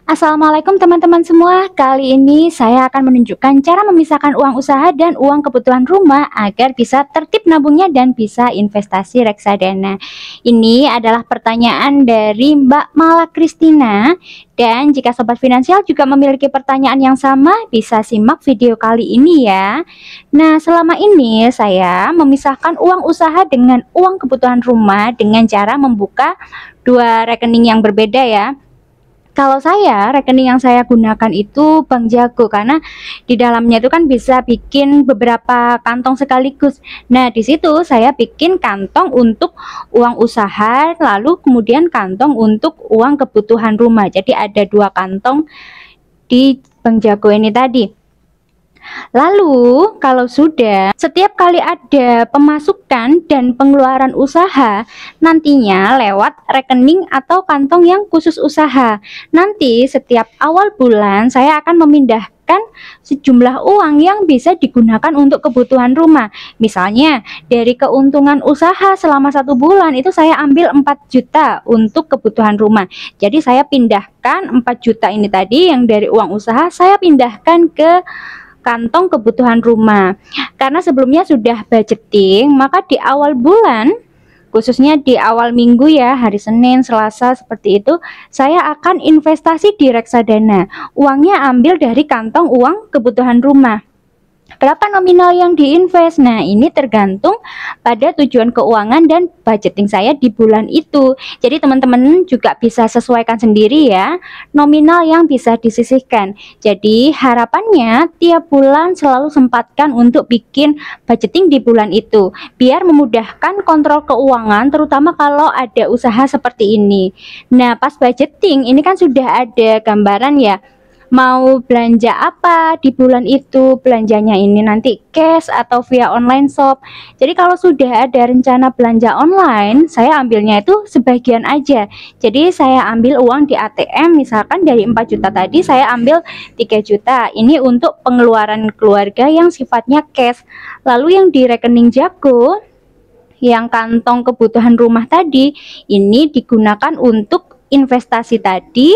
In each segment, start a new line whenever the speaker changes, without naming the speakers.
Assalamualaikum teman-teman semua. Kali ini saya akan menunjukkan cara memisahkan uang usaha dan uang kebutuhan rumah agar bisa tertib nabungnya dan bisa investasi reksadana. Ini adalah pertanyaan dari Mbak Mala Kristina. Dan jika sobat finansial juga memiliki pertanyaan yang sama, bisa simak video kali ini ya. Nah, selama ini saya memisahkan uang usaha dengan uang kebutuhan rumah dengan cara membuka dua rekening yang berbeda ya. Kalau saya, rekening yang saya gunakan itu Bank Jago karena di dalamnya itu kan bisa bikin beberapa kantong sekaligus. Nah, di situ saya bikin kantong untuk uang usaha, lalu kemudian kantong untuk uang kebutuhan rumah. Jadi ada dua kantong di Bank Jago ini tadi. Lalu, kalau sudah setiap kali ada pemasukan dan pengeluaran usaha, nantinya lewat rekening atau kantong yang khusus usaha. Nanti setiap awal bulan saya akan memindahkan sejumlah uang yang bisa digunakan untuk kebutuhan rumah. Misalnya, dari keuntungan usaha selama 1 bulan itu saya ambil 4 juta untuk kebutuhan rumah. Jadi saya pindahkan 4 juta ini tadi yang dari uang usaha, saya pindahkan ke kantong kebutuhan rumah. Karena sebelumnya sudah budgeting, maka di awal bulan, khususnya di awal minggu ya, hari Senin, Selasa seperti itu, saya akan investasi di reksadana. Uangnya ambil dari kantong uang kebutuhan rumah. Berapa nominal yang diinvest? Nah, ini tergantung pada tujuan keuangan dan budgeting saya di bulan itu. Jadi teman-teman juga bisa sesuaikan sendiri ya nominal yang bisa disisihkan. Jadi harapannya tiap bulan selalu sempatkan untuk bikin budgeting di bulan itu biar memudahkan kontrol keuangan, terutama kalau ada usaha seperti ini. Nah, pas budgeting ini kan sudah ada gambaran ya, mau belanja apa di bulan itu, belanjanya ini nanti cash atau via online shop. Jadi kalau sudah ada rencana belanja online, saya ambilnya itu sebagian aja. Jadi saya ambil uang di ATM, misalkan dari 4 juta tadi saya ambil 3 juta. Ini untuk pengeluaran keluarga yang sifatnya cash. Lalu yang di rekening Jago, yang kantong kebutuhan rumah tadi, ini digunakan untuk investasi tadi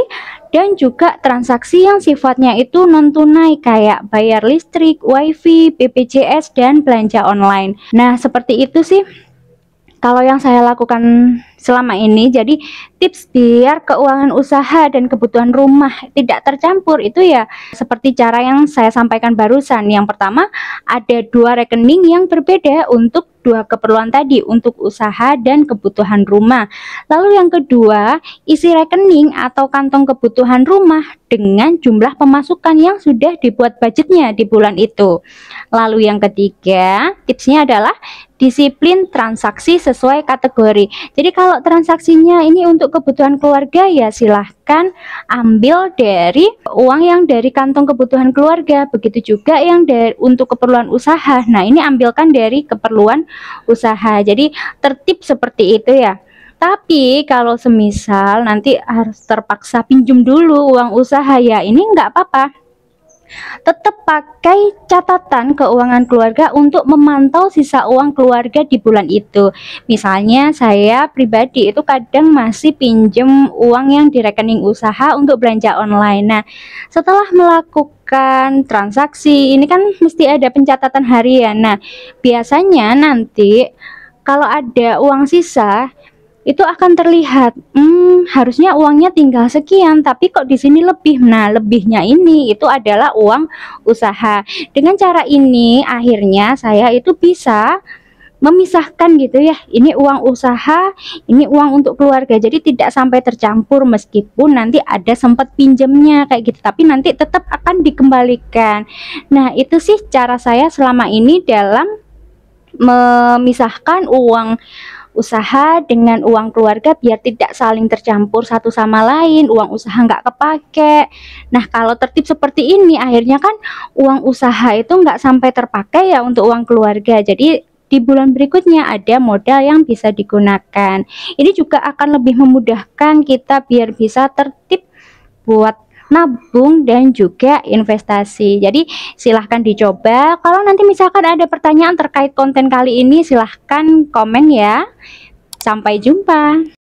dan juga transaksi yang sifatnya itu non tunai kayak bayar listrik, wifi, BPJS dan belanja online. Nah, seperti itu sih kalau yang saya lakukan selama ini. Jadi tips biar keuangan usaha dan kebutuhan rumah tidak tercampur itu ya seperti cara yang saya sampaikan barusan. Yang pertama, ada dua rekening yang berbeda untuk dua keperluan tadi, untuk usaha dan kebutuhan rumah. Lalu yang kedua, isi rekening atau kantong kebutuhan rumah dengan jumlah pemasukan yang sudah dibuat budgetnya di bulan itu. Lalu yang ketiga, tipsnya adalah disiplin transaksi sesuai kategori. Jadi kalau transaksinya ini untuk kebutuhan keluarga ya silahkan ambil dari uang yang dari kantong kebutuhan keluarga. Begitu juga yang dari untuk keperluan usaha. Nah, ini ambilkan dari keperluan usaha. Jadi tertib seperti itu ya. Tapi kalau semisal nanti harus terpaksa pinjam dulu uang usaha ya, ini nggak apa-apa. Tetap pakai catatan keuangan keluarga untuk memantau sisa uang keluarga di bulan itu. Misalnya saya pribadi itu kadang masih pinjem uang yang di rekening usaha untuk belanja online. Nah, setelah melakukan transaksi ini kan mesti ada pencatatan harian. Nah, biasanya nanti kalau ada uang sisa itu akan terlihat harusnya uangnya tinggal sekian tapi kok di sini lebih. Nah, lebihnya ini itu adalah uang usaha. Dengan cara ini akhirnya saya itu bisa memisahkan gitu ya, ini uang usaha, ini uang untuk keluarga. Jadi tidak sampai tercampur meskipun nanti ada sempat pinjamnya kayak gitu, tapi nanti tetap akan dikembalikan. Nah, itu sih cara saya selama ini dalam memisahkan uang usaha dengan uang keluarga biar tidak saling tercampur satu sama lain, uang usaha nggak kepake. Nah, kalau tertib seperti ini akhirnya kan uang usaha itu nggak sampai terpakai ya untuk uang keluarga. Jadi di bulan berikutnya ada modal yang bisa digunakan. Ini juga akan lebih memudahkan kita biar bisa tertib buat nabung dan juga investasi. Jadi silahkan dicoba. Kalau nanti misalkan ada pertanyaan terkait konten kali ini, silahkan komen ya. Sampai jumpa.